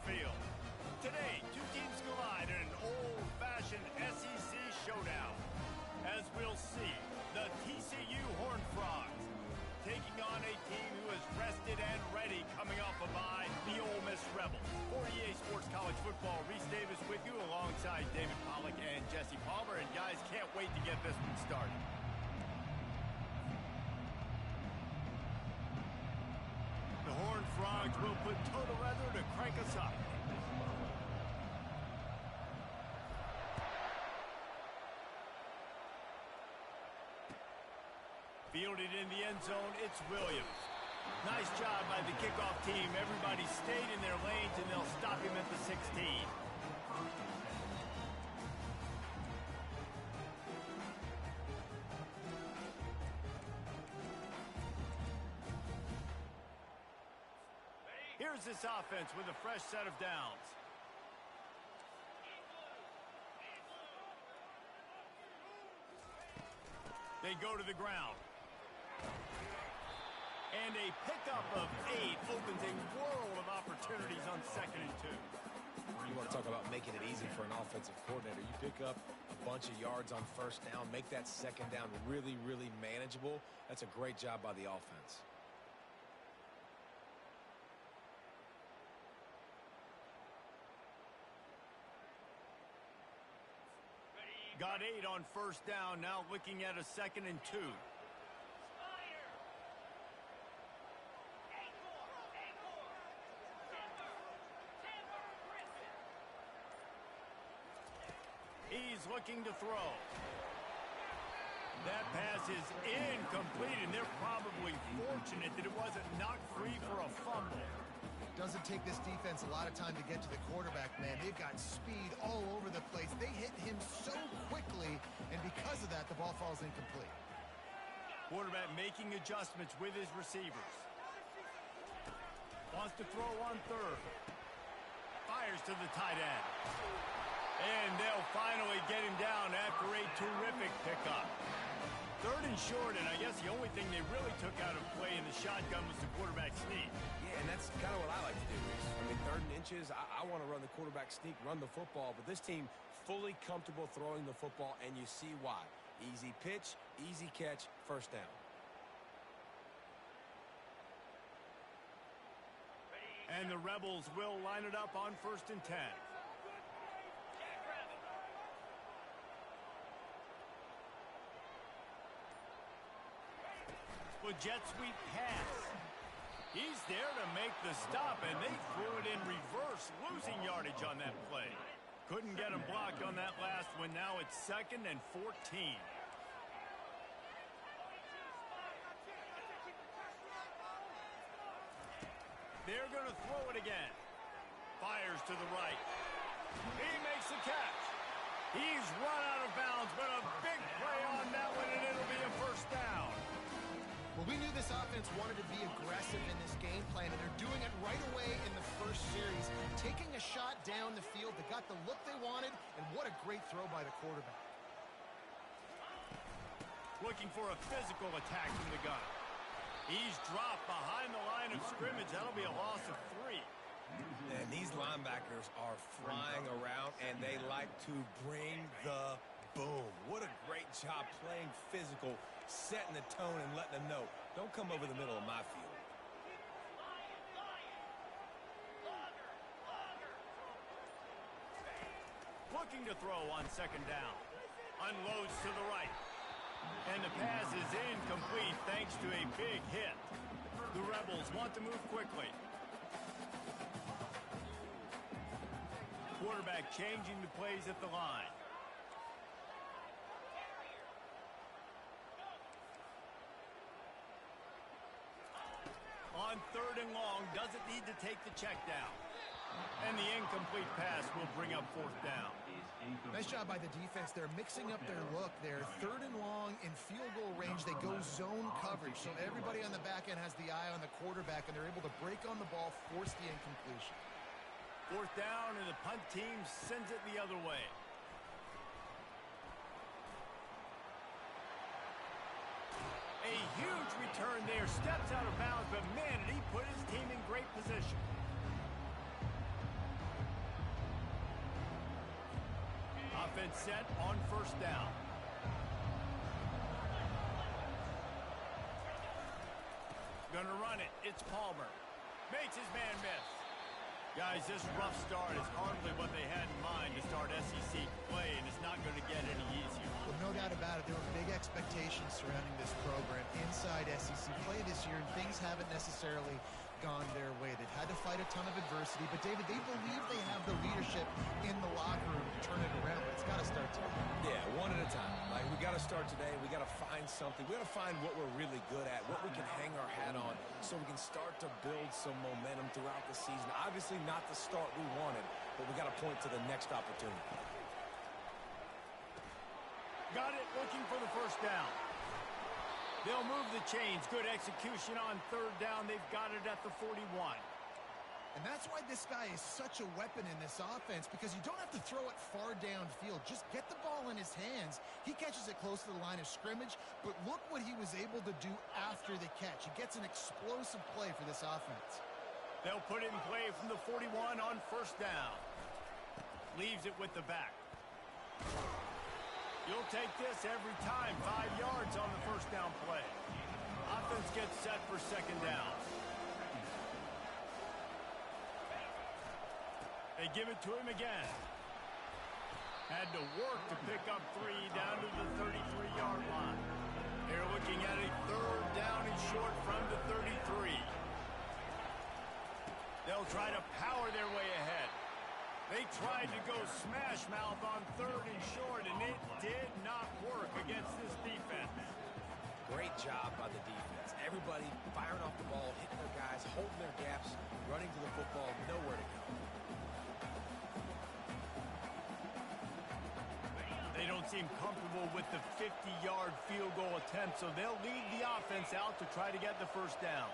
field. Today, two teams collide in an old-fashioned SEC showdown. As we'll see, the TCU Horned Frogs taking on a team who is rested and ready coming off a bye, the Ole Miss Rebels. For EA Sports College Football, Reese Davis with you alongside David Pollack and Jesse Palmer. And guys, can't wait to get this one started. The Horned Frogs will put toe to leather to crank us up. Fielded in the end zone, it's Williams. Nice job by the kickoff team. Everybody stayed in their lanes, and they'll stop him at the 16. Here's this offense with a fresh set of downs. They go to the ground. And a pickup of 8 opens a world of opportunities on 2nd and 2. You want to talk about making it easy for an offensive coordinator. You pick up a bunch of yards on 1st down, make that 2nd down really, really manageable. That's a great job by the offense. Got 8 on 1st down, now looking at a 2nd and 2. He's looking to throw. That pass is incomplete, and they're probably fortunate that it wasn't knocked free for a fumble. Doesn't take this defense a lot of time to get to the quarterback, man. They've got speed all over the place. They hit him so quickly, and because of that, the ball falls incomplete. Quarterback making adjustments with his receivers. Wants to throw on 3rd. Fires to the tight end. And they'll finally get him down after a terrific pickup. 3rd and short, and I guess the only thing they really took out of play in the shotgun was the quarterback sneak. Yeah, and that's kind of what I like to do, Reese. I mean, 3rd and inches, I want to run the quarterback sneak, run the football, but this team fully comfortable throwing the football, and you see why. Easy pitch, easy catch, 1st down. And the Rebels will line it up on 1st and 10. With jet sweep pass. He's there to make the stop, and they threw it in reverse, losing yardage on that play. Couldn't get him blocked on that last one. Now it's 2nd and 14. They're going to throw it again. Fires to the right. He makes the catch. He's run out of bounds, but a big play on that one, and it'll be a 1st down. Well, we knew this offense wanted to be aggressive in this game plan, and they're doing it right away in the 1st series. Taking a shot down the field, they got the look they wanted, and what a great throw by the quarterback. Looking for a physical attack from the gun. He's dropped behind the line of scrimmage. That'll be a loss of 3. And these linebackers are flying around, and they like to bring the boom. What a great job playing physical, setting the tone and letting them know, don't come over the middle of my field. Looking to throw on 2nd down. Unloads to the right. And the pass is incomplete thanks to a big hit. The Rebels want to move quickly. Quarterback changing the plays at the line. On 3rd and long, doesn't need to take the check down. And the incomplete pass will bring up 4th down. Nice job by the defense. They're mixing up their look. They're 3rd and long in field goal range. They go zone coverage. So everybody on the back end has the eye on the quarterback, and they're able to break on the ball, force the incompletion. 4th down, and the punt team sends it the other way. A huge return there. Steps out of bounds, but man, did he put his team in great position. offense set on first down. Gonna run it. It's Palmer. Makes his man miss. Guys, this rough start is hardly what they had in mind to start SEC play, and it's not going to get any easier. Well, no doubt about it. There were big expectations surrounding this program inside SEC play this year, and things haven't necessarily gone their way. They've had to fight a ton of adversity, but David, they believe they have the leadership in the locker room to turn it around, but it's got to start today. Yeah, one at a time. Like, we got to start today. We got to find something. We got to find what we're really good at, what we can hang our hat on, so we can start to build some momentum throughout the season. Obviously not the start we wanted, but we got to point to the next opportunity. Got it, looking for the first down. They'll move the chains. Good execution on third down. They've got it at the 41. And that's why this guy is such a weapon in this offense, because you don't have to throw it far downfield. Just get the ball in his hands. He catches it close to the line of scrimmage, but look what he was able to do after the catch. He gets an explosive play for this offense. They'll put it in play from the 41 on first down. Leaves it with the back. You'll take this every time. 5 yards on the first down play. Offense gets set for second down. They give it to him again. Had to work to pick up 3 down to the 33-yard line. They're looking at a third down and short from the 33. They'll try to power their way ahead. They tried to go smash mouth on third and short, and it did not work against this defense. Great job by the defense. Everybody firing off the ball, hitting their guys, holding their gaps, running to the football, nowhere to go. They don't seem comfortable with the 50-yard field goal attempt, so they'll lead the offense out to try to get the first down.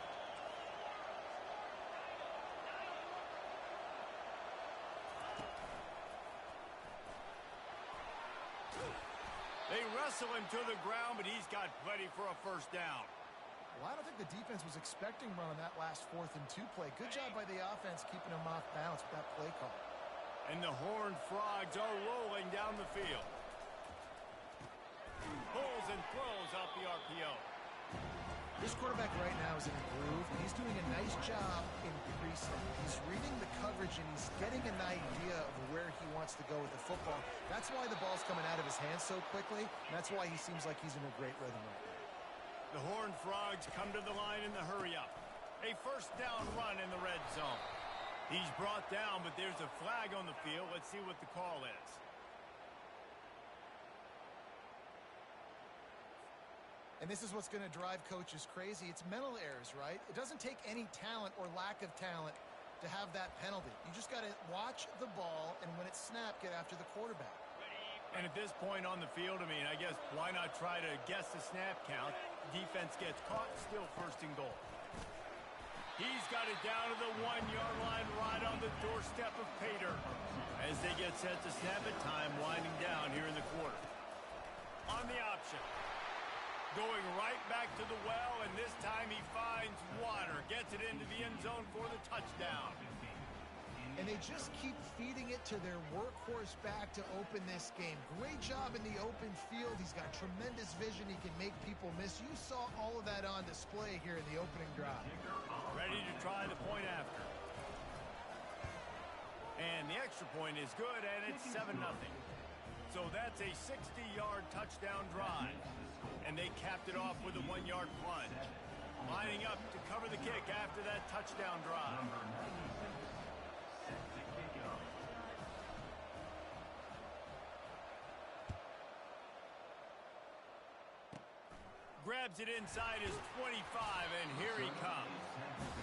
They wrestle him to the ground, but he's got plenty for a first down. Well, I don't think the defense was expecting run on that last 4th and 2 play. Good job by the offense keeping him off balance with that play call. And the Horned Frogs are rolling down the field. Pulls and throws out the RPO. This quarterback right now is in a groove, and he's doing a nice job in pre-snap. He's reading the coverage, and he's getting an idea of where he wants to go with the football. That's why the ball's coming out of his hands so quickly, and that's why he seems like he's in a great rhythm right now. The Horned Frogs come to the line in the hurry-up. A first down run in the red zone. He's brought down, but there's a flag on the field. Let's see what the call is. And this is what's going to drive coaches crazy. It's mental errors, right? It doesn't take any talent or lack of talent to have that penalty. You just got to watch the ball, and when it's snapped, get after the quarterback. And at this point on the field, I mean, I guess why not try to guess the snap count? Defense gets caught, still first and goal. He's got it down to the 1-yard line, right on the doorstep of Pater. As they get set to snap it, time winding down here in the quarter. On the option. Going right back to the well, and this time he finds water. Gets it into the end zone for the touchdown. And they just keep feeding it to their workhorse back to open this game. Great job in the open field. He's got tremendous vision. He can make people miss. You saw all of that on display here in the opening drive. Ready to try the point after. And the extra point is good, and it's 7-0. So that's a 60-yard touchdown drive. And they capped it off with a 1-yard plunge. Lining up to cover the kick after that touchdown drive. Grabs it inside his 25, and here he comes.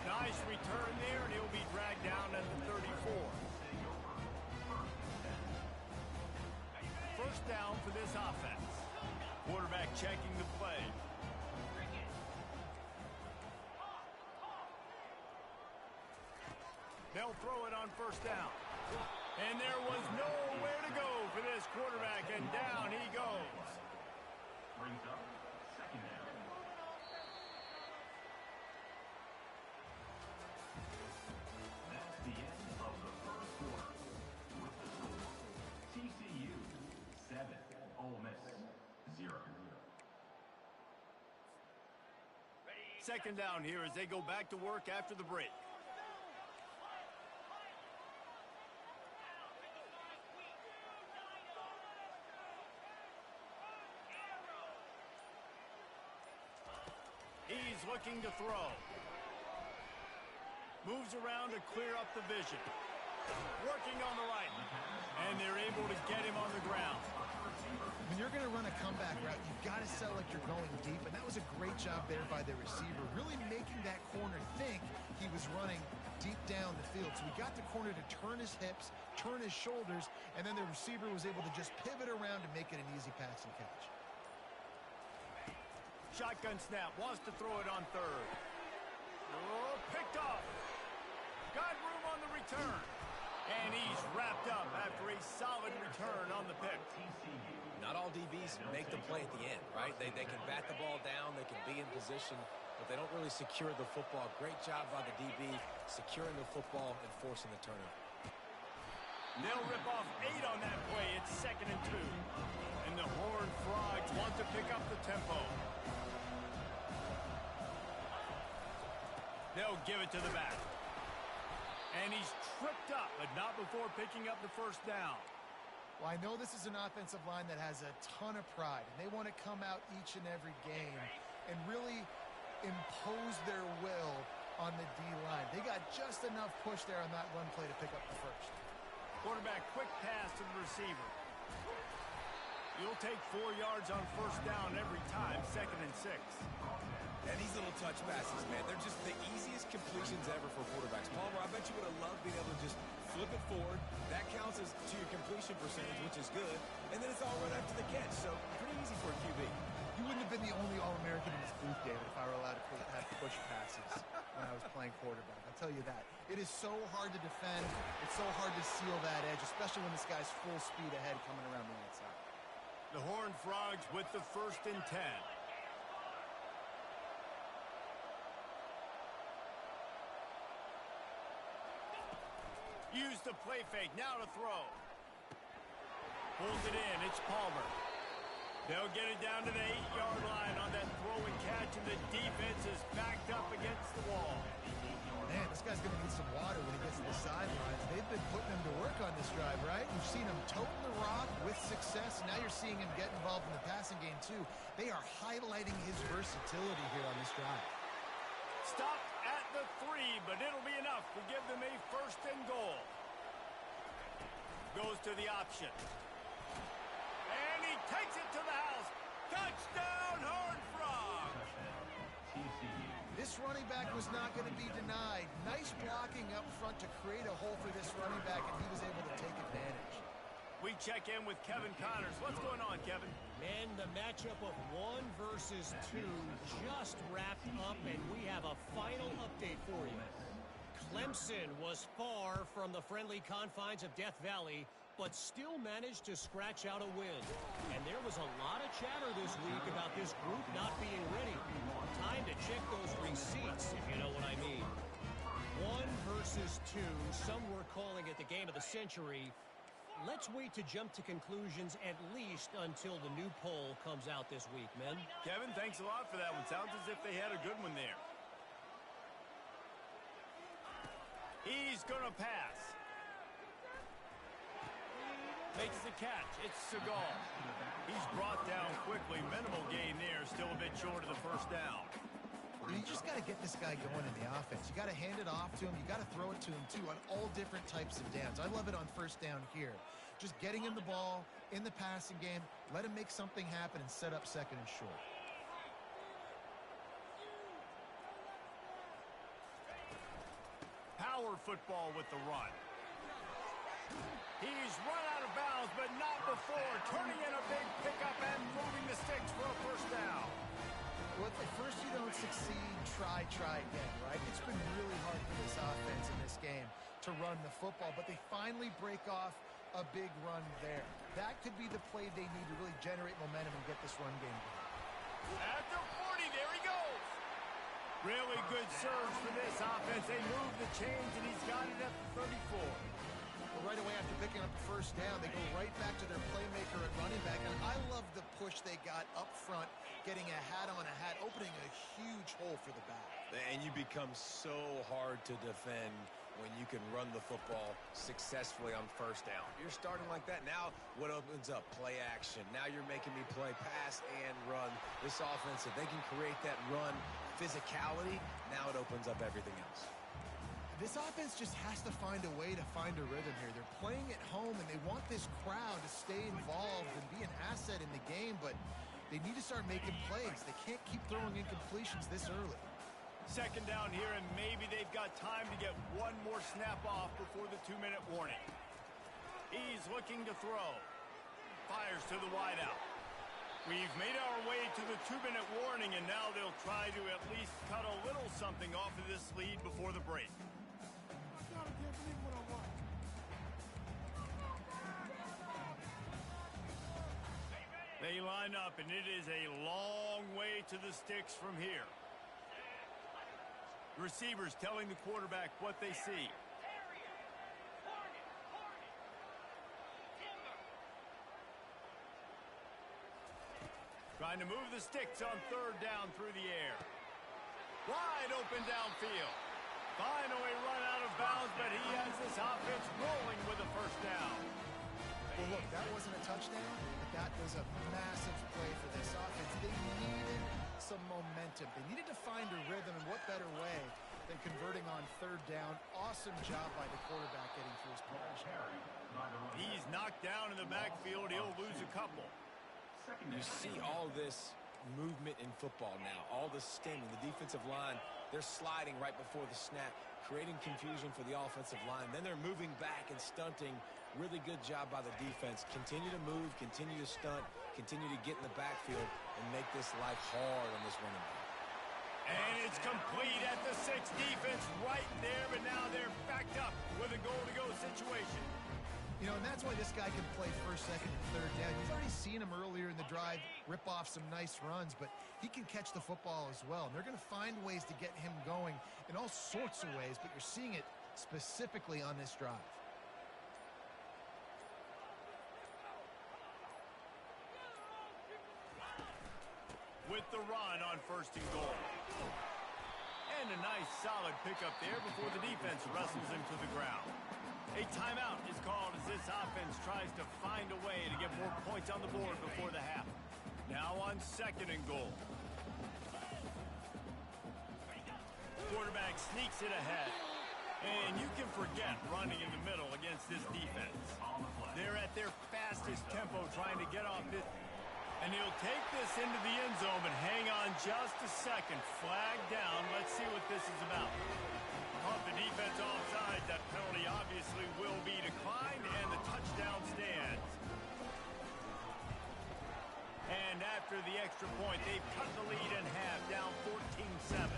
Nice return there, and he'll be dragged down at the 34. First down for this offense. Quarterback checking the play. They'll throw it on first down. And there was nowhere to go for this quarterback, and down he goes. Brings up second down. That's the end of the first quarter. With the score, TCU second down here as they go back to work after the break. He's looking to throw. Moves around to clear up the vision. Working on the right. And they're able to get him on the ground. When you're going to run a comeback route, you've got to sell like you're going deep, and that was a great job there by the receiver, really making that corner think he was running deep down the field. So we got the corner to turn his hips, turn his shoulders, and then the receiver was able to just pivot around and make it an easy pass and catch. Shotgun snap, wants to throw it on third. Oh, picked off. Got room on the return. And he's wrapped up after a solid return on the pick. Not all DBs make the play at the end, right? They can bat the ball down, they can be in position, but they don't really secure the football. Great job by the DB securing the football and forcing the turnover. They'll rip off 8 on that play. It's 2nd and 2. And the Horned Frogs want to pick up the tempo. They'll give it to the back. And he's tripped up, but not before picking up the first down. Well, I know this is an offensive line that has a ton of pride, and they want to come out each and every game and really impose their will on the D-line. They got just enough push there on that run play to pick up the first. Quarterback, quick pass to the receiver. You'll take 4 yards on first down every time, 2nd and 6. And these little touch passes, man, they're just the easiest completions ever for quarterbacks. Palmer, I bet you would have loved being able to just flip it forward. That counts as to your completion percentage, which is good. And then it's all right after the catch, so pretty easy for a QB. You wouldn't have been the only All-American in this booth, David, if I were allowed to have push passes when I was playing quarterback. I'll tell you that. It is so hard to defend. It's so hard to seal that edge, especially when this guy's full speed ahead coming around the outside. The Horned Frogs with the 1st and 10. Use the play fake, now to throw. Pulls it in, it's Palmer. They'll get it down to the 8-yard line on that throw and catch, and the defense is backed up against the wall. Man, this guy's going to need some water when he gets to the sidelines. They've been putting him to work on this drive, right? You've seen him toting the rock with success. Now you're seeing him get involved in the passing game, too. They are highlighting his versatility here on this drive. Stop at the 3, but it'll be enough to give them a 1st and goal. Goes to the option. And he takes it to the house. Touchdown, Horned Frogs! This running back was not going to be denied. Nice blocking up front to create a hole for this running back, and he was able to take advantage. We check in with Kevin Connors. What's going on, Kevin? Man, the matchup of 1 versus 2 just wrapped up, and we have a final update for you. Clemson was far from the friendly confines of Death Valley, but still managed to scratch out a win. And there was a lot of chatter this week about this group not being ready. Time to check those receipts, if you know what I mean. 1 versus 2, some were calling it the game of the century. Let's wait to jump to conclusions at least until the new poll comes out this week, men. Kevin, thanks a lot for that one. Sounds as if they had a good one there. He's going to pass. Makes the catch. It's Seagal. He's brought down quickly. Minimal gain there. Still a bit short of the first down. You just got to get this guy going in the offense. You got to hand it off to him. You got to throw it to him, too, on all different types of downs. I love it on first down here. Just getting him the ball in the passing game. Let him make something happen and set up 2nd and short. Power football with the run. He's run out of bounds, but not before turning in a big pickup and moving the sticks for a first down. Well, if at first you don't succeed, try again, right? It's been really hard for this offense in this game to run the football, but they finally break off a big run there. That could be the play they need to really generate momentum and get this run game going. At the 40, there he goes. Really good serves for this offense. They move the chains, and he's got it at the 34. Well, right away after picking up the first down, they go right back to their playmaker at running back. And I love the push they got up front, getting a hat on a hat, opening a huge huge hole for the back. And you become so hard to defend when you can run the football successfully on first down. You're starting like that. Now what opens up? Play action. Now you're making me play pass and run. This offense, if they can create that run physicality, now it opens up everything else. This offense just has to find a way to find a rhythm here. They're playing at home, and they want this crowd to stay involved and be an asset in the game, but they need to start making plays. They can't keep throwing incompletions this early. Second down here, and maybe they've got time to get one more snap off before the 2-minute warning. He's looking to throw. Fires to the wideout. We've made our way to the 2-minute warning, and now they'll try to at least cut a little something off of this lead before the break. They line up, and it is a long way to the sticks from here. Receivers telling the quarterback what they see. Trying to move the sticks on third down through the air. Wide open downfield. Finally run out of bounds, but he has this offense rolling with a first down. Well, look, that wasn't a touchdown, but that was a massive play for this offense. They needed some momentum. They needed to find a rhythm, and what better way than converting on third down. Awesome job by the quarterback getting through his progression. He's knocked down in the backfield. He'll lose a couple. You see all this movement in football now, all the stemming, the defensive line, they're sliding right before the snap, creating confusion for the offensive line. Then they're moving back and stunting. Really good job by the defense. Continue to move, continue to stunt, continue to get in the backfield and make this life hard on this running back. And it's complete at the 6. Defense right there, but now they're backed up with a goal-to-go situation. You know, and that's why this guy can play first, second, and third down. You've already seen him earlier in the drive rip off some nice runs, but he can catch the football as well. And they're going to find ways to get him going in all sorts of ways, but you're seeing it specifically on this drive. With the run on first and goal. And a nice solid pickup there before the defense wrestles him to the ground. A timeout is called as this offense tries to find a way to get more points on the board before the half. Now on second and goal. Quarterback sneaks it ahead. And you can forget running in the middle against this defense. They're at their fastest tempo trying to get off this. And he'll take this into the end zone, but hang on just a second. Flag down. Let's see what this is about. Off the defense offside, that penalty obviously will be declined, and the touchdown stands. And after the extra point, they've cut the lead in half, down 14-7.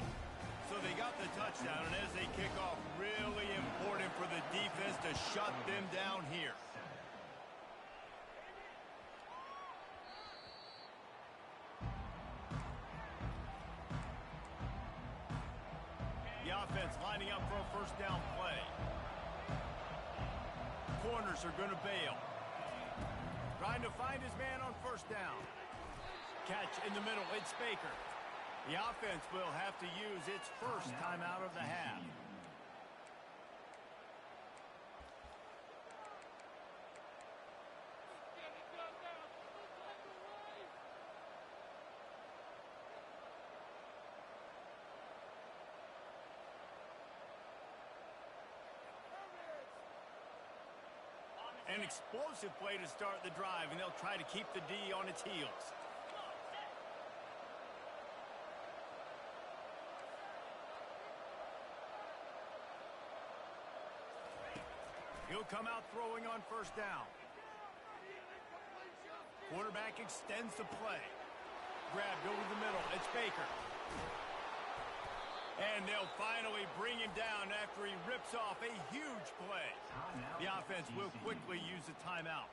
So they got the touchdown, and as they kick off, really important for the defense to shut them down here. The offense lining up for a first down play. Corners are going to bail. Trying to find his man on first down. Catch in the middle. It's Baker. The offense will have to use its first timeout of the half. An explosive play to start the drive, and they'll try to keep the D on its heels. He'll come out throwing on first down. Quarterback extends the play. Grabbed over the middle. It's Baker. And they'll finally bring him down after he rips off a huge play. The offense will quickly use a timeout.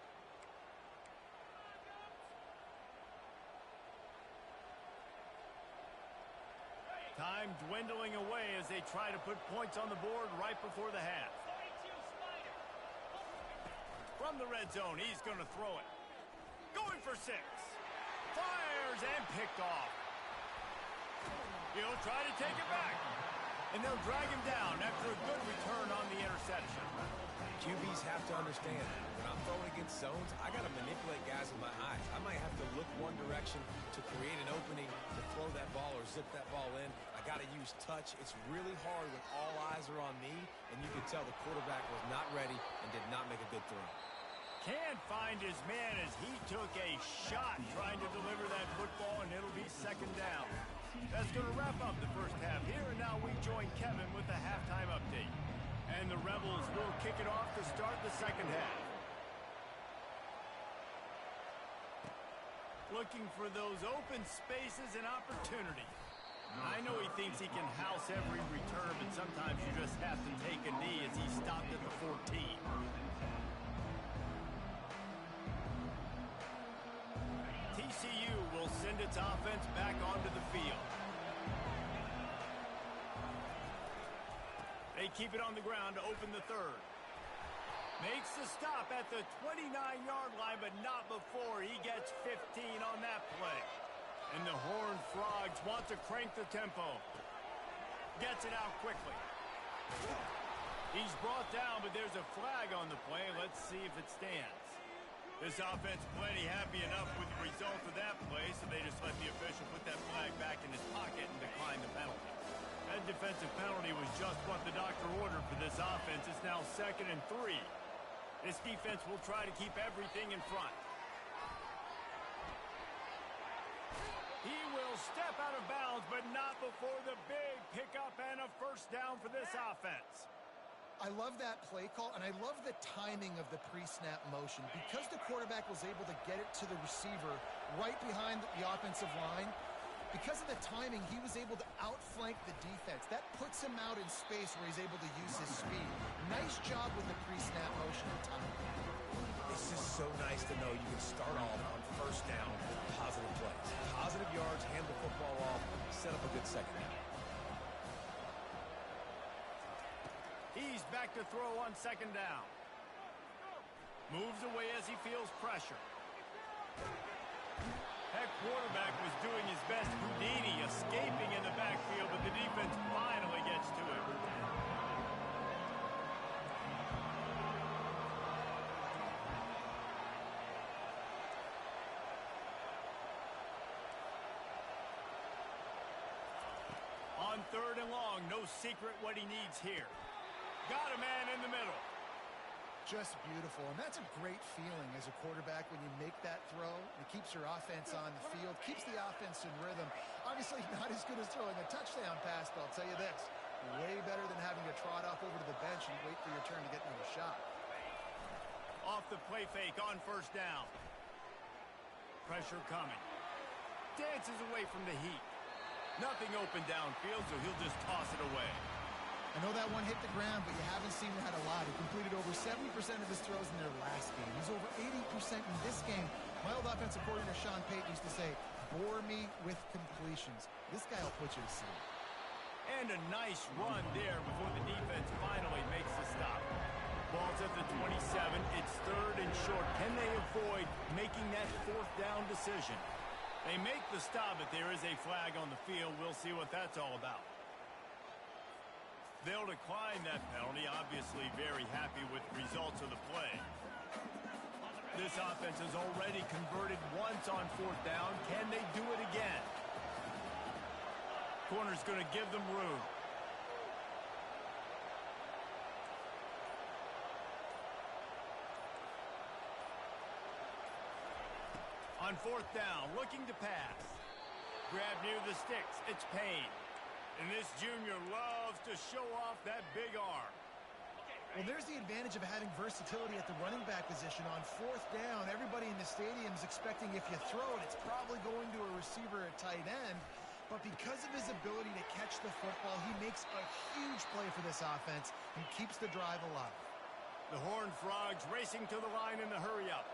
Time dwindling away as they try to put points on the board right before the half. From the red zone, he's going to throw it. Going for 6. Fires and picked off. He'll try to take it back. And they'll drag him down after a good return on the interception. QBs have to understand, when I'm throwing against zones, I got to manipulate guys with my eyes. I might have to look one direction to create an opening to throw that ball or zip that ball in. I got to use touch. It's really hard when all eyes are on me, and you can tell the quarterback was not ready and did not make a good throw. Can't find his man as he took a shot trying to deliver that football, and it'll be second down. That's going to wrap up the first half here, and now we join Kevin with the halftime update. And the Rebels will kick it off to start the second half. Looking for those open spaces and opportunities. I know he thinks he can house every return, but sometimes you just have to take a knee as he stopped at the 14. TCU will send its offense back onto the field. They keep it on the ground to open the third. Makes the stop at the 29-yard line, but not before he gets 15 on that play. And the Horned Frogs want to crank the tempo. Gets it out quickly. He's brought down, but there's a flag on the play. Let's see if it stands. This offense plenty happy enough with the result of that play, so they just let the official put that flag back in his pocket and decline the penalty. That defensive penalty was just what the doctor ordered for this offense. It's now 2nd and 3. This defense will try to keep everything in front. He will step out of bounds, but not before the big pickup and a first down for this offense. I love that play call, and I love the timing of the pre-snap motion. Because the quarterback was able to get it to the receiver right behind the offensive line, because of the timing, he was able to outflank the defense. That puts him out in space where he's able to use his speed. Nice job with the pre-snap motion and timing. It's just so nice to know you can start off on first down with positive plays. Positive yards, hand the football off, set up a good second down. He's back to throw on second down. Moves away as he feels pressure. That quarterback was doing his best Houdini, escaping in the backfield, but the defense finally gets to him. On 3rd and long, no secret what he needs here. Got a man in the middle. Just beautiful, and that's a great feeling as a quarterback when you make that throw. It keeps your offense on the field, keeps the offense in rhythm. Obviously not as good as throwing a touchdown pass, but I'll tell you this, way better than having to trot off over to the bench and wait for your turn to get another shot. Off the play fake on first down. Pressure coming. Dances away from the heat. Nothing open downfield, so he'll just toss it away. I know that one hit the ground, but you haven't seen that a lot. He completed over 70% of his throws in their last game. He's over 80% in this game. My old offensive coordinator, Sean Payton, used to say, bore me with completions. This guy will put you to sleep. And a nice run there before the defense finally makes the stop. Ball's at the 27. It's 3rd and short. Can they avoid making that 4th down decision? They make the stop, but there is a flag on the field. We'll see what that's all about. They'll decline that penalty, obviously very happy with the results of the play. This offense has already converted once on 4th down. Can they do it again? Corner's going to give them room. On 4th down, looking to pass. Grab near the sticks. It's Payne. And this junior loves to show off that big arm. Well, there's the advantage of having versatility at the running back position. On 4th down, everybody in the stadium is expecting if you throw it, it's probably going to a receiver at tight end. But because of his ability to catch the football, he makes a huge play for this offense and keeps the drive alive. The Horned Frogs racing to the line in the hurry-up.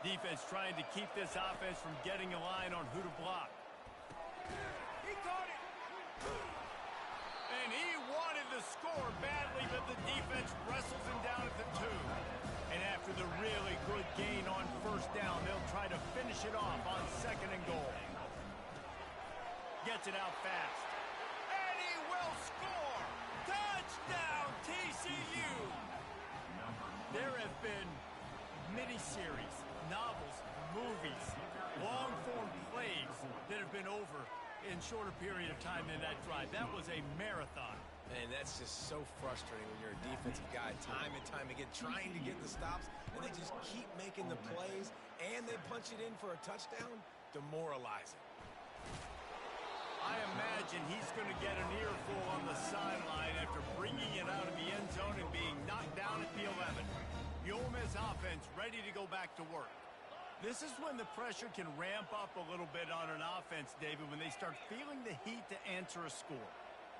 Defense trying to keep this offense from getting a line on who to block. He caught it! And he wanted to score badly, but the defense wrestles him down at the 2. And after the really good gain on 1st down, they'll try to finish it off on 2nd and goal. Gets gets it out fast. And he will score! Touchdown, TCU! There have been miniseries, novels, movies, long-form plays that have been over in shorter period of time than that drive. That was a marathon. And that's just so frustrating when you're a defensive guy time and time again trying to get the stops, and they just keep making the plays, and they punch it in for a touchdown. Demoralizing. I imagine he's going to get an earful on the sideline after bringing it out of the end zone and being knocked down at the 11. The Ole Miss offense ready to go back to work. This is when the pressure can ramp up a little bit on an offense, David, when they start feeling the heat to answer a score.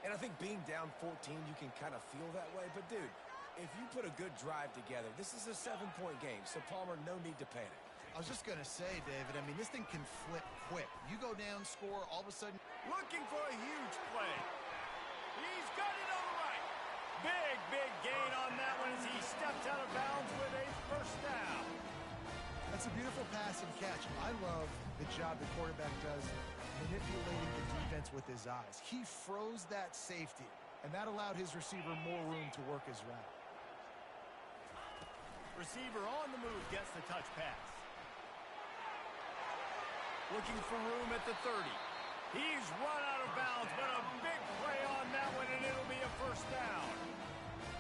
And I think being down 14, you can kind of feel that way. But, dude, if you put a good drive together, this is a 7-point game. So, Palmer, no need to panic. I was just going to say, David, I mean, this thing can flip quick. You go down, score, all of a sudden. Looking for a huge play. He's got it on the right. Big gain on that one as he steps out of bounds with a first down. That's a beautiful pass and catch. I love the job the quarterback does manipulating the defense with his eyes. He froze that safety, and that allowed his receiver more room to work his route. Receiver on the move gets the touch pass. Looking for room at the 30. He's run out of bounds, but a big play on that one, and it'll be a first down.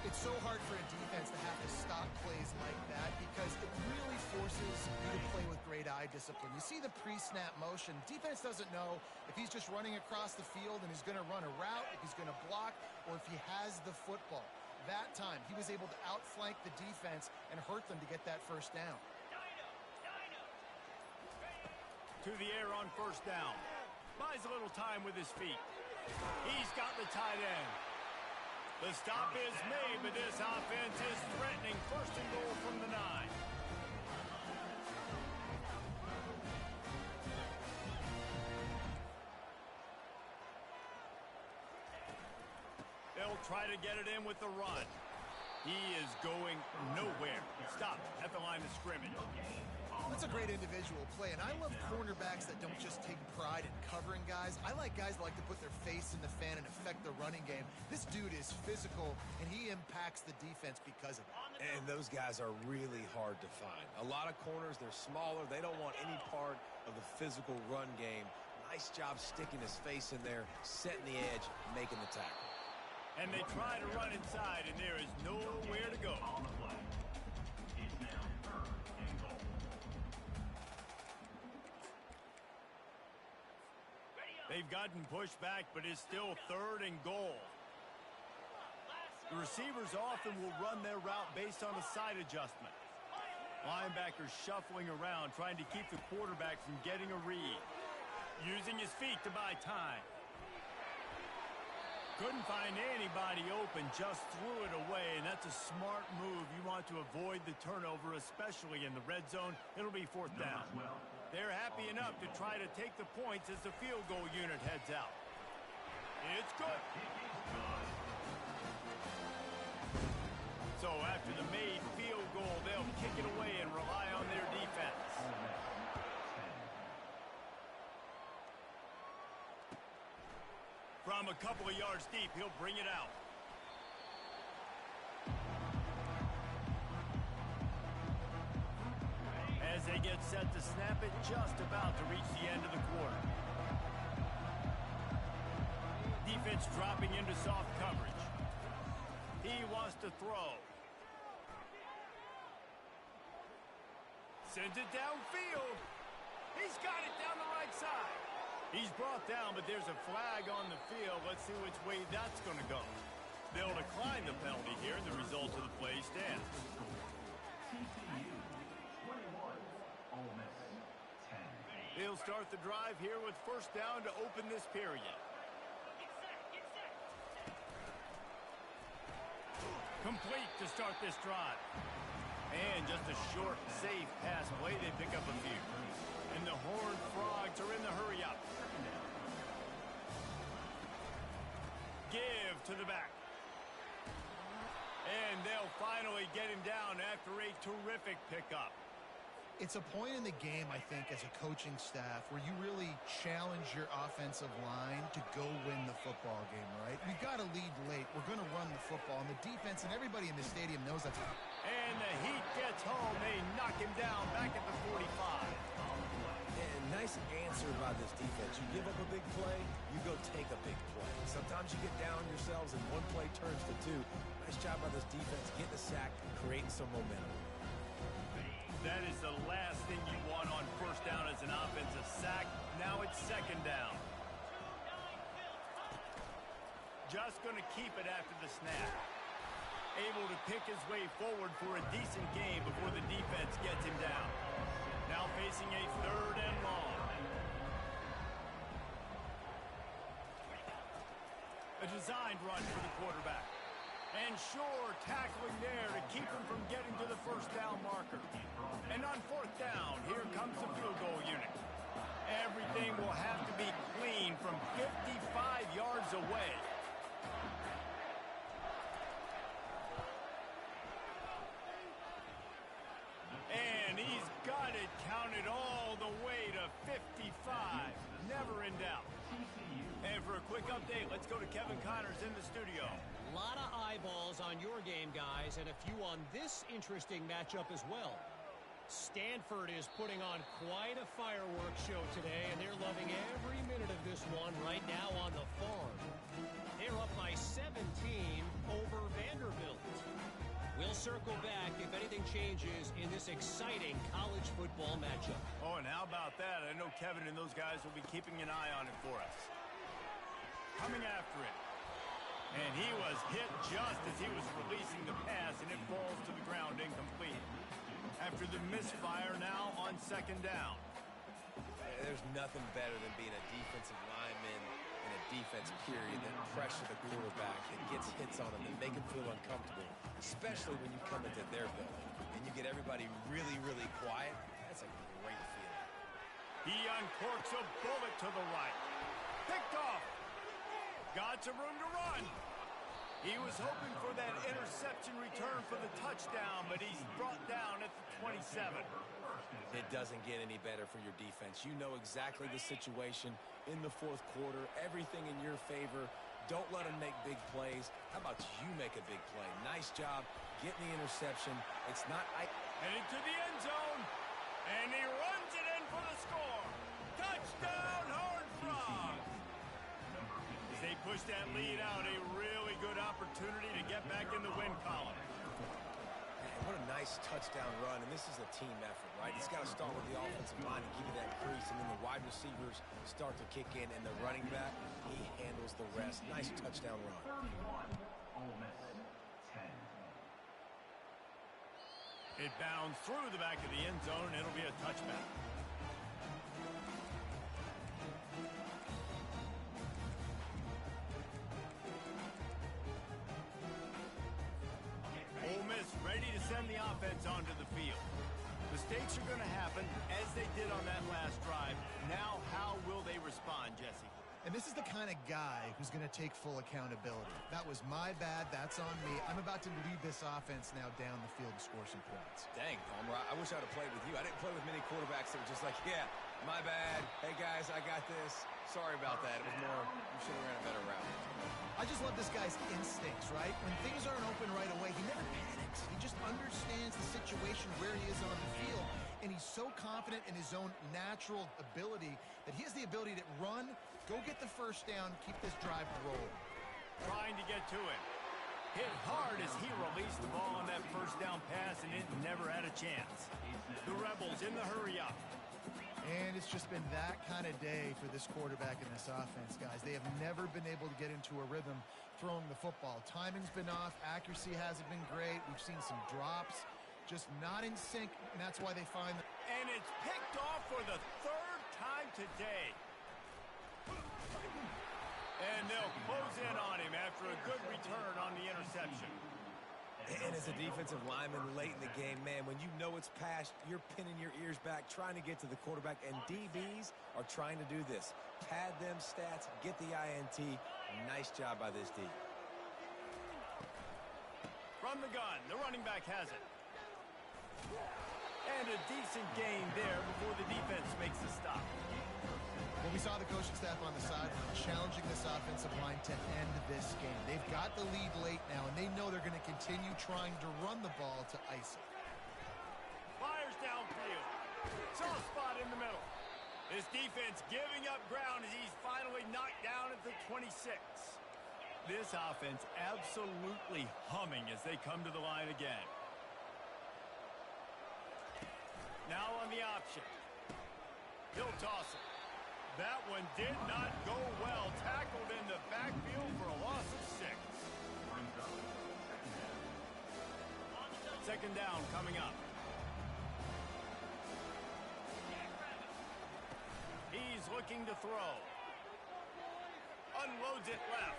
It's so hard for a defense to have to stop plays like that because it really forces you to play with great eye discipline. You see the pre-snap motion. Defense doesn't know if he's just running across the field and he's going to run a route, if he's going to block, or if he has the football. That time, he was able to outflank the defense and hurt them to get that first down. To the air on first down. Buys a little time with his feet. He's got the tight end. The stop is made, but this offense is threatening first and goal from the 9. They'll try to get it in with the run. He is going nowhere. Stop at the line of scrimmage. That's a great individual play, and I love cornerbacks that don't just take pride in covering guys. I like guys that like to put their face in the fan and affect the running game. This dude is physical, and he impacts the defense because of it. And those guys are really hard to find. A lot of corners, they're smaller. They don't want any part of the physical run game. Nice job sticking his face in there, setting the edge, making the tackle. And they try to run inside, and there is nowhere to go. They've gotten pushed back, but it's still 3rd and goal. The receivers often will run their route based on a side adjustment. Linebackers shuffling around, trying to keep the quarterback from getting a read. Using his feet to buy time. Couldn't find anybody open, just threw it away, and that's a smart move. You want to avoid the turnover, especially in the red zone. It'll be 4th down. They're happy enough to try to take the points as the field goal unit heads out. It's good. So after the made field goal, they'll kick it away and rely on their defense. From a couple of yards deep, he'll bring it out. As they get set to snap it, just about to reach the end of the quarter. Defense dropping into soft coverage. He wants to throw. Sends it downfield. He's got it down the right side. He's brought down, but there's a flag on the field. Let's see which way that's going to go. They'll decline the penalty here, and the result of the play stands. They'll start the drive here with first down to open this period. Complete to start this drive. And just a short, safe pass play. They pick up a few. And the Horned Frogs are in the hurry-up. Give to the back. And they'll finally get him down after a terrific pickup. It's a point in the game, I think, as a coaching staff where you really challenge your offensive line to go win the football game, right? We've got to lead late. We're going to run the football. And the defense and everybody in the stadium knows that's... And the Heat gets home. They knock him down back at the 45. And nice answer by this defense. You give up a big play, you go take a big play. Sometimes you get down yourselves and one play turns to two. Nice job by this defense, getting a sack, creating some momentum. That is the last thing you want on first down as an offensive sack. Now it's second down. Just going to keep it after the snap. Able to pick his way forward for a decent gain before the defense gets him down. Now facing a third and long. A designed run for the quarterback. And sure, tackling there to keep him from getting to the first down marker. And on fourth down, here comes the field goal unit. Everything will have to be clean from 55 yards away. And he's got it counted all the way to 55. Never in doubt. And for a quick update, let's go to Kevin Connors in the studio. A lot of eyeballs on your game, guys, and a few on this interesting matchup as well. Stanford is putting on quite a fireworks show today, and they're loving every minute of this one right now on the farm. They're up by 17 over Vanderbilt. We'll circle back if anything changes in this exciting college football matchup. Oh, and how about that? I know Kevin and those guys will be keeping an eye on it for us. Coming after it. And he was hit just as he was releasing the pass, and it falls to the ground incomplete. After the misfire, now on second down. There's nothing better than being a defensive lineman in a defense period that pressure the quarterback, that gets hits on him, and make him feel uncomfortable, especially when you come into their building and you get everybody really, really quiet. That's a great feeling. He uncorks a bullet to the right. Picked off. Got some room to run. He was hoping for that interception return for the touchdown, but he's brought down at the 27. It doesn't get any better for your defense. You know exactly the situation in the fourth quarter. Everything in your favor. Don't let them make big plays. How about you make a big play? Nice job getting the interception. It's not... And into the end zone. And he runs it in for the score. Touchdown, Horned Frogs. As they push that lead out, a really good opportunity to get back in the win column. Man, what a nice touchdown run, and this is a team effort, right? It's got to start with the offensive line to give you that crease, and then the wide receivers start to kick in, and the running back, he handles the rest. Nice touchdown run. 31, Ole Miss, 10. It bounds through the back of the end zone, and it'll be a touchback. Ole Miss ready to send the offense onto the field. Mistakes are going to happen, as they did on that last drive. Now, how will they respond, Jesse? And this is the kind of guy who's going to take full accountability. That was my bad. That's on me. I'm about to lead this offense now down the field to score some points. Dang, Palmer, I wish I'd have played with you. I didn't play with many quarterbacks that were just like, yeah, my bad. Hey, guys, I got this. Sorry about that. It was more, you should have ran a better route. I just love this guy's instincts, right? When things aren't open right away, he never panics. He just understands the situation where he is on the field, and he's so confident in his own natural ability that he has the ability to run, go get the first down, keep this drive rolling. Trying to get to it. Hit hard as he released the ball on that first down pass, and it never had a chance. The Rebels in the hurry up. And it's just been that kind of day for this quarterback and this offense, guys. They have never been able to get into a rhythm throwing the football. Timing's been off. Accuracy hasn't been great. We've seen some drops. Just not in sync, and that's why they find... And it's picked off for the third time today. And they'll close in on him after a good return on the interception. And as a defensive lineman late in the game, man, when you know it's passed, you're pinning your ears back, trying to get to the quarterback, and DBs are trying to do this. Pad them stats, get the INT. Nice job by this D. From the gun, the running back has it. And a decent gain there before the defense makes the stop. Well, we saw the coaching staff on the sideline challenging this offensive line to end this game. They've got the lead late now, and they know they're going to continue trying to run the ball to ice it. Fires downfield. Soft spot in the middle. This defense giving up ground as he's finally knocked down at the 26. This offense absolutely humming as they come to the line again. Now on the option. He'll toss it. That one did not go well. Tackled in the backfield for a loss of 6. Second down coming up. He's looking to throw. Unloads it left.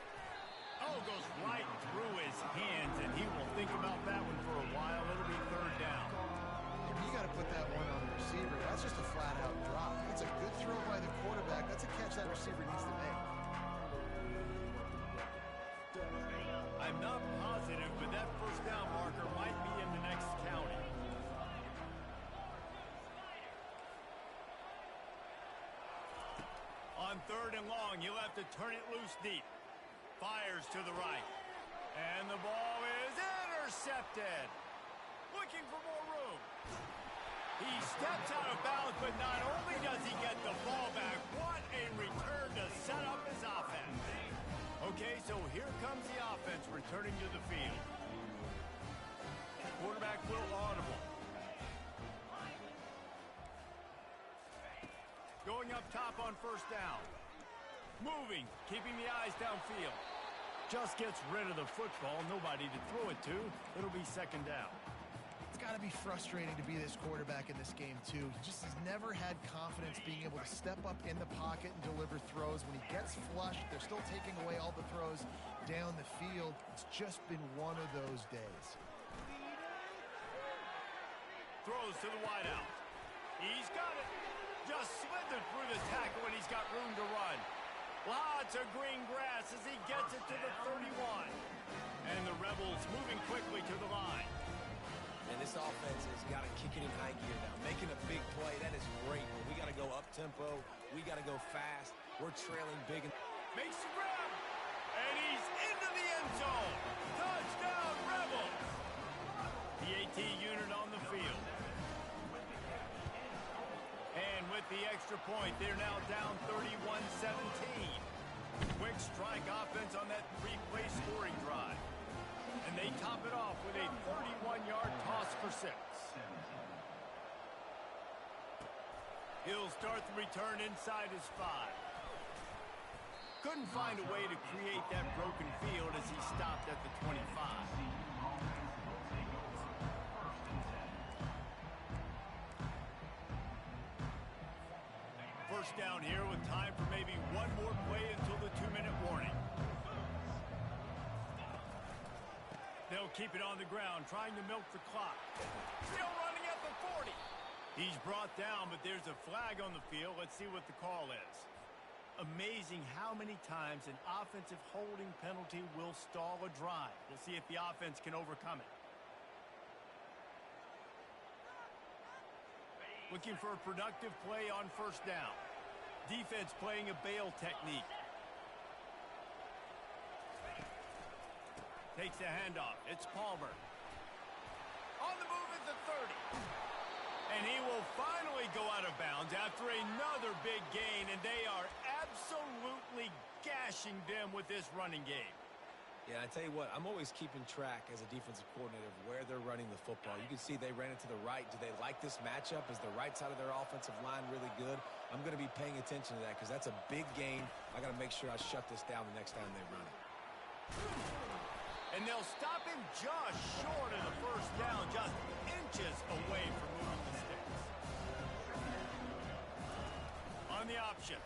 Oh, goes right through his hands, and he will think about that one for a while. It'll be third down. You got to put that one on the receiver. That's just a flat-out drop. That's a good throw by the quarterback. That's a catch that receiver needs to make. I'm not positive, but that first down marker might be in the next county. On third and long, you'll have to turn it loose deep. Fires to the right. And the ball is intercepted. Looking for more room. He steps out of bounds, but not only does he get the ball back, what a return to set up his offense. Okay, so here comes the offense returning to the field. Quarterback will audible. Going up top on first down. Moving, keeping the eyes downfield. Just gets rid of the football, nobody to throw it to. It'll be second down. It's got to be frustrating to be this quarterback in this game, too. He just has never had confidence being able to step up in the pocket and deliver throws. When he gets flushed, they're still taking away all the throws down the field. It's just been one of those days. Throws to the wideout. He's got it. Just slithered through the tackle, and he's got room to run. Lots of green grass as he gets it to the 31. And the Rebels moving quickly to the line. And this offense has got to kick it in high gear now. Making a big play, that is great. But we got to go up-tempo. We got to go fast. We're trailing big. Makes the grab. And he's into the end zone. Touchdown, Rebels. The AT unit on the field. And with the extra point, they're now down 31-17. Quick strike offense on that three-play scoring drive. And they top it off with a 31-yard toss for 6. He'll start the return inside his 5. Couldn't find a way to create that broken field as he stopped at the 25. First down here with time for maybe one more play until the 2-minute warning. They'll keep it on the ground, trying to milk the clock. Still running at the 40. He's brought down, but there's a flag on the field. Let's see what the call is. Amazing how many times an offensive holding penalty will stall a drive. We'll see if the offense can overcome it. Looking for a productive play on first down. Defense playing a bail technique. Takes the handoff. It's Palmer. On the move at the 30. And he will finally go out of bounds after another big gain, and they are absolutely gashing them with this running game. Yeah, I tell you what, I'm always keeping track as a defensive coordinator of where they're running the football. You can see they ran it to the right. Do they like this matchup? Is the right side of their offensive line really good? I'm going to be paying attention to that because that's a big game. I got to make sure I shut this down the next time they run it. And they'll stop him just short of the first down, just inches away from moving the sticks. On the option.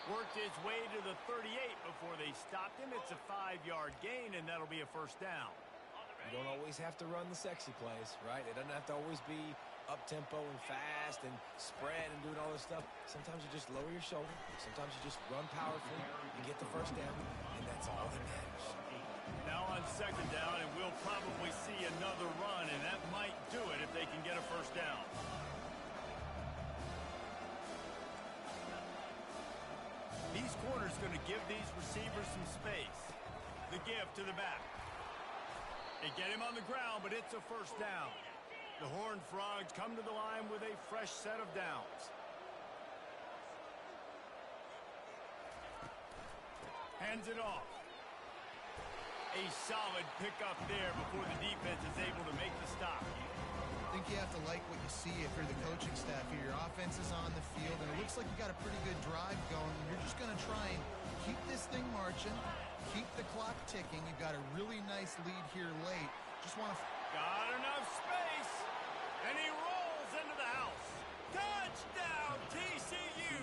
Worked his way to the 38 before they stopped him. It's a 5-yard gain, and that'll be a first down. You don't always have to run the sexy plays, right? It doesn't have to always be up-tempo and fast and spread and doing all this stuff. Sometimes you just lower your shoulder. Sometimes you just run powerfully and get the first down, and that's all that matters. Now on second down, and we'll probably see another run, and that might do it if they can get a first down. These corners going to give these receivers some space. The give to the back. They get him on the ground, but it's a first down. The Horned Frogs come to the line with a fresh set of downs. Hands it off. A solid pickup there before the defense is able to make the stop. I think you have to like what you see if you're the coaching staff here. Your offense is on the field, and it looks like you got a pretty good drive going. You're just going to try and keep this thing marching, keep the clock ticking. You've got a really nice lead here late. Just want to... Got enough space, and he rolls into the house. Touchdown, TCU!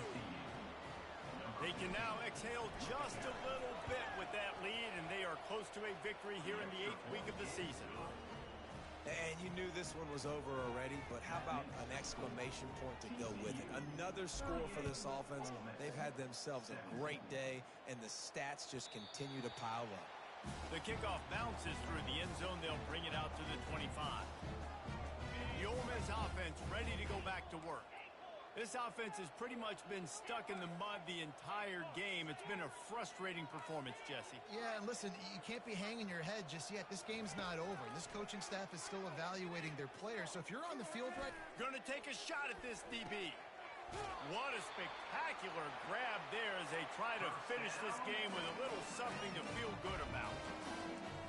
They can now exhale just a little bit with that lead, and they are close to a victory here in the 8th week of the season. And you knew this one was over already, but how about an exclamation point to go with it? Another score for this offense. They've had themselves a great day, and the stats just continue to pile up. The kickoff bounces through the end zone. They'll bring it out to the 25. The Ole Miss offense ready to go back to work. This offense has pretty much been stuck in the mud the entire game. It's been a frustrating performance, Jesse. Yeah, and listen, you can't be hanging your head just yet. This game's not over. This coaching staff is still evaluating their players. So if you're on the field right... Gonna take a shot at this DB. What a spectacular grab there as they try to finish this game with a little something to feel good about.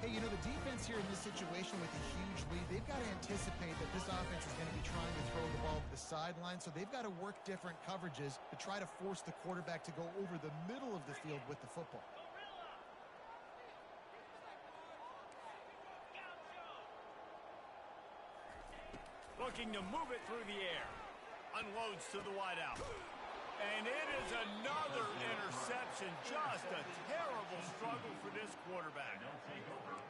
Hey, you know, the defense here in this situation with a huge lead, they've got to anticipate that this offense is going to be trying to throw the ball to the sideline, so they've got to work different coverages to try to force the quarterback to go over the middle of the field with the football. Looking to move it through the air. Unloads to the wideout. And it is another interception. Just a terrible struggle for this quarterback.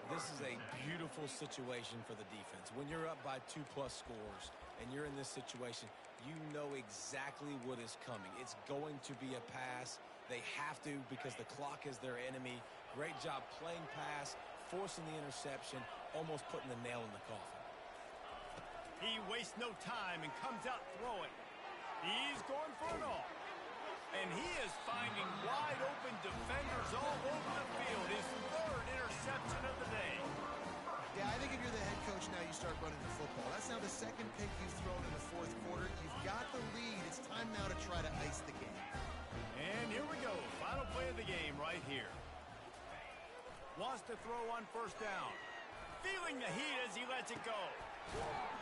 This is a beautiful situation for the defense. When you're up by 2+ scores and you're in this situation, you know exactly what is coming. It's going to be a pass. They have to because the clock is their enemy. Great job playing pass, forcing the interception, almost putting the nail in the coffin. He wastes no time and comes out throwing. He's going for it all. And he is finding wide open defenders all over the field. His 3rd interception of the day. Yeah, I think if you're the head coach now, you start running the football. That's now the 2nd pick you've thrown in the 4th quarter. You've got the lead. It's time now to try to ice the game. And here we go. Final play of the game right here. Wants to throw on first down. Feeling the heat as he lets it go.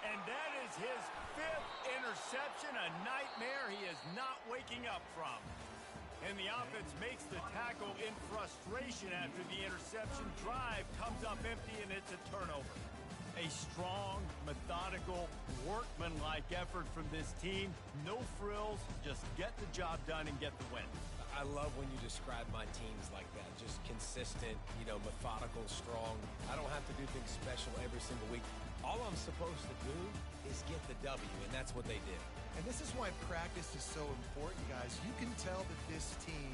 And that is his 5th interception, a nightmare he is not waking up from. And the offense makes the tackle in frustration after the interception. Drive comes up empty, and it's a turnover. A strong, methodical, workmanlike effort from this team. No frills, just get the job done and get the win. I love when you describe my teams like that. Just consistent, you know, methodical, strong. I don't have to do things special every single week. All I'm supposed to do is get the W, and that's what they did. And this is why practice is so important, guys. You can tell that this team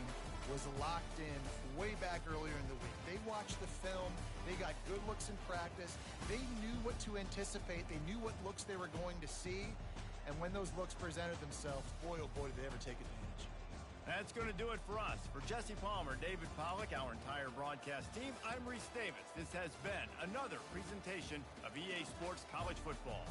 was locked in way back earlier in the week. They watched the film. They got good looks in practice. They knew what to anticipate. They knew what looks they were going to see. And when those looks presented themselves, boy, oh boy, did they ever take advantage. That's going to do it for us. For Jesse Palmer, David Pollack, our entire broadcast team, I'm Reese Davis. This has been another presentation of EA Sports College Football.